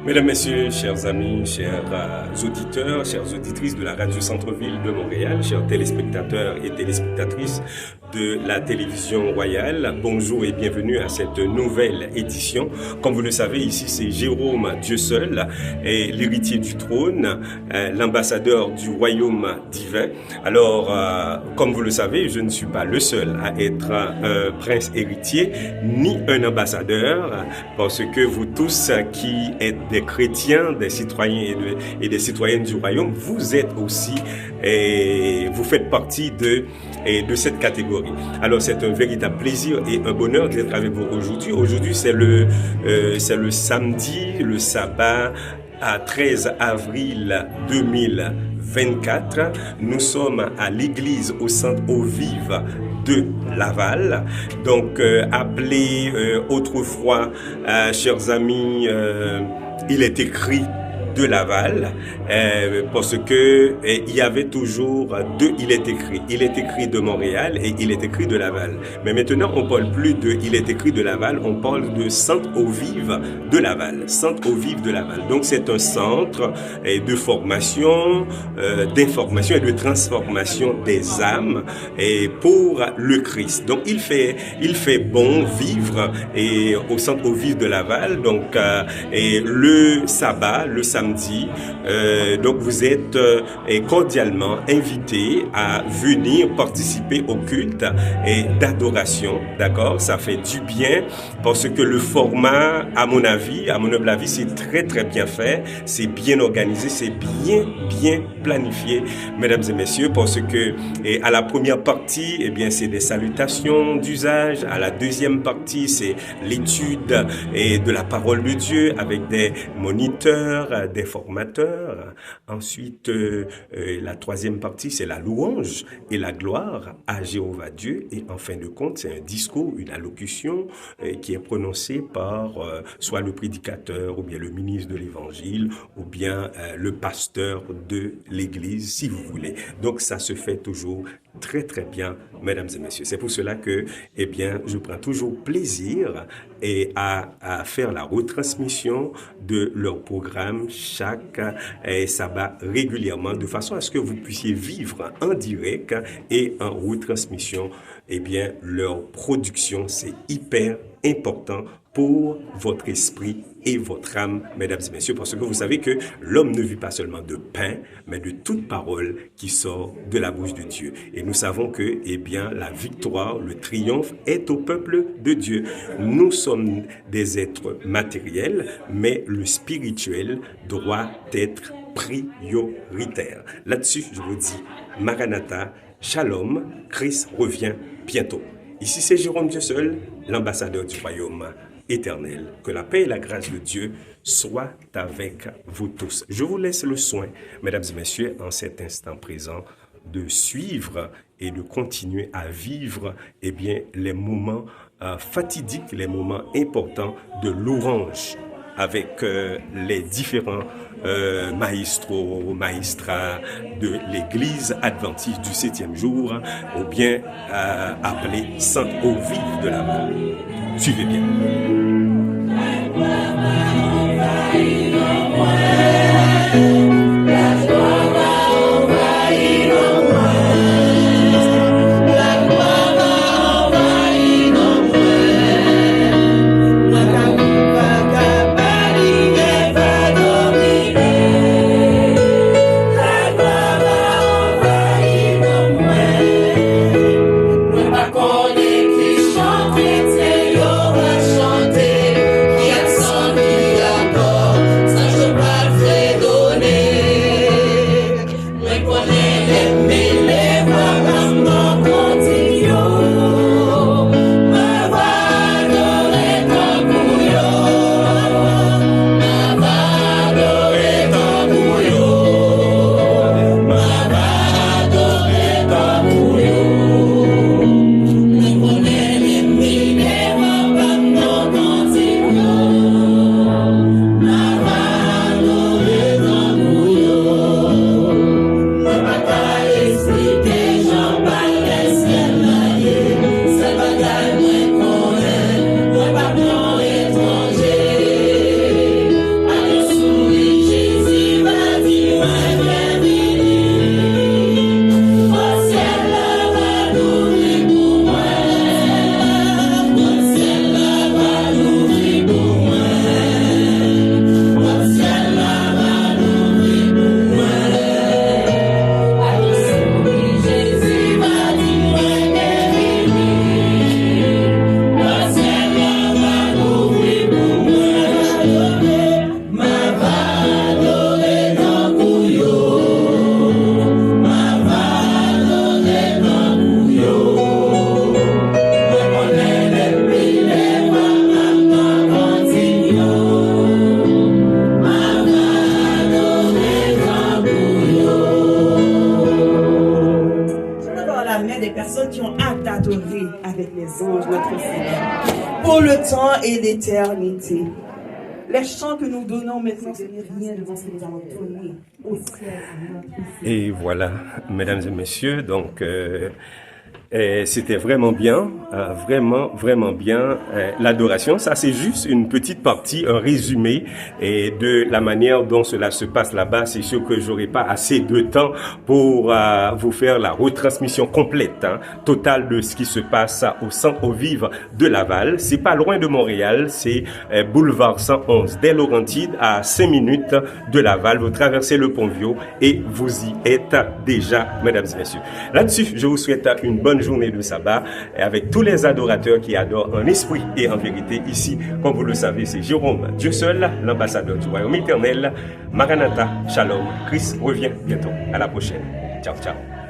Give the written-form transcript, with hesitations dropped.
Mesdames, Messieurs, chers amis, chers auditeurs, chères auditrices de la radio Centre-Ville de Montréal, chers téléspectateurs et téléspectatrices de la télévision royale, bonjour et bienvenue à cette nouvelle édition. Comme vous le savez, ici c'est Jérôme Dieu seul, l'héritier du trône, l'ambassadeur du royaume divin. Alors, comme vous le savez, je ne suis pas le seul à être un prince héritier, ni un ambassadeur, parce que vous tous qui êtes des chrétiens, des citoyens et des citoyennes du royaume, vous êtes aussi, vous faites partie de cette catégorie. Alors c'est un véritable plaisir et un bonheur d'être avec vous aujourd'hui. Aujourd'hui c'est le samedi, le sabbat à 13 avril 2024. Nous sommes à l'église au centre eau vive de Laval. Donc appelé autrefois, chers amis, il est écrit de Laval, parce que il y avait toujours deux il est écrit de Montréal et il est écrit de Laval. Mais maintenant on parle plus de il est écrit de Laval, on parle de centre eau vive de Laval, centre eau vive de Laval. Donc c'est un centre de formation, d'information et de transformation des âmes et pour le Christ. Donc il fait bon vivre et au centre eau vive de Laval. Donc et le sabbat, le samedi, donc vous êtes cordialement invités à venir participer au culte et d'adoration, d'accord? Ça fait du bien parce que le format, à mon humble avis, c'est très très bien fait, c'est bien organisé, c'est bien planifié, mesdames et messieurs, parce que à la première partie, eh bien c'est des salutations d'usage, à la deuxième partie, c'est l'étude de la parole de Dieu avec des moniteurs, des formateurs. Ensuite, la troisième partie, c'est la louange et la gloire à Jéhovah Dieu. Et en fin de compte, c'est un discours, une allocution qui est prononcée par soit le prédicateur, ou bien le ministre de l'Évangile, ou bien le pasteur de l'Église, si vous voulez. Donc, ça se fait toujours très très bien, mesdames et messieurs. C'est pour cela que, eh bien, je prends toujours plaisir à faire la retransmission de leur programme chaque sabbat régulièrement, de façon à ce que vous puissiez vivre en direct et en retransmission, eh bien, leur production. C'est hyper important pour votre esprit et votre âme, mesdames et messieurs, parce que vous savez que l'homme ne vit pas seulement de pain, mais de toute parole qui sort de la bouche de Dieu. Et nous savons que, eh bien, la victoire, le triomphe est au peuple de Dieu. Nous sommes des êtres matériels, mais le spirituel doit être prioritaire. Là-dessus, je vous dis, Maranatha, Shalom, Christ revient bientôt. Ici, c'est Jérôme Dieu seul, l'ambassadeur du royaume éternel. Que la paix et la grâce de Dieu soient avec vous tous. Je vous laisse le soin, mesdames et messieurs, en cet instant présent, de suivre et de continuer à vivre, eh bien, les moments fatidiques, les moments importants de louange avec les différents maestras de l'Église adventiste du 7e jour, ou bien appelé Centre eau vive de Laval. Suivez bien. Chanter notre Seigneur, pour le temps et l'éternité. Les chants que nous donnons maintenant, ce n'est rien devant ce que nous allons donner au ciel à notre Seigneur. Et voilà, mesdames et messieurs, donc c'était vraiment bien, vraiment bien. L'adoration, ça c'est juste une petite partie, un résumé et de la manière dont cela se passe là-bas. C'est sûr que j'aurai pas assez de temps pour vous faire la retransmission complète, totale de ce qui se passe au centre aux Vives de Laval. C'est pas loin de Montréal, c'est boulevard 111 des Laurentides, à 5 minutes de Laval. Vous traversez le Pont-Vieux et vous y êtes déjà, mesdames et messieurs. Là-dessus, je vous souhaite une bonne journée de sabbat et avec tous les adorateurs qui adorent en esprit et en vérité. Ici, comme vous le savez, c'est Jérôme, Dieu seul, l'ambassadeur du royaume éternel. Maranatha, Shalom, Christ revient bientôt. À la prochaine. Ciao, ciao.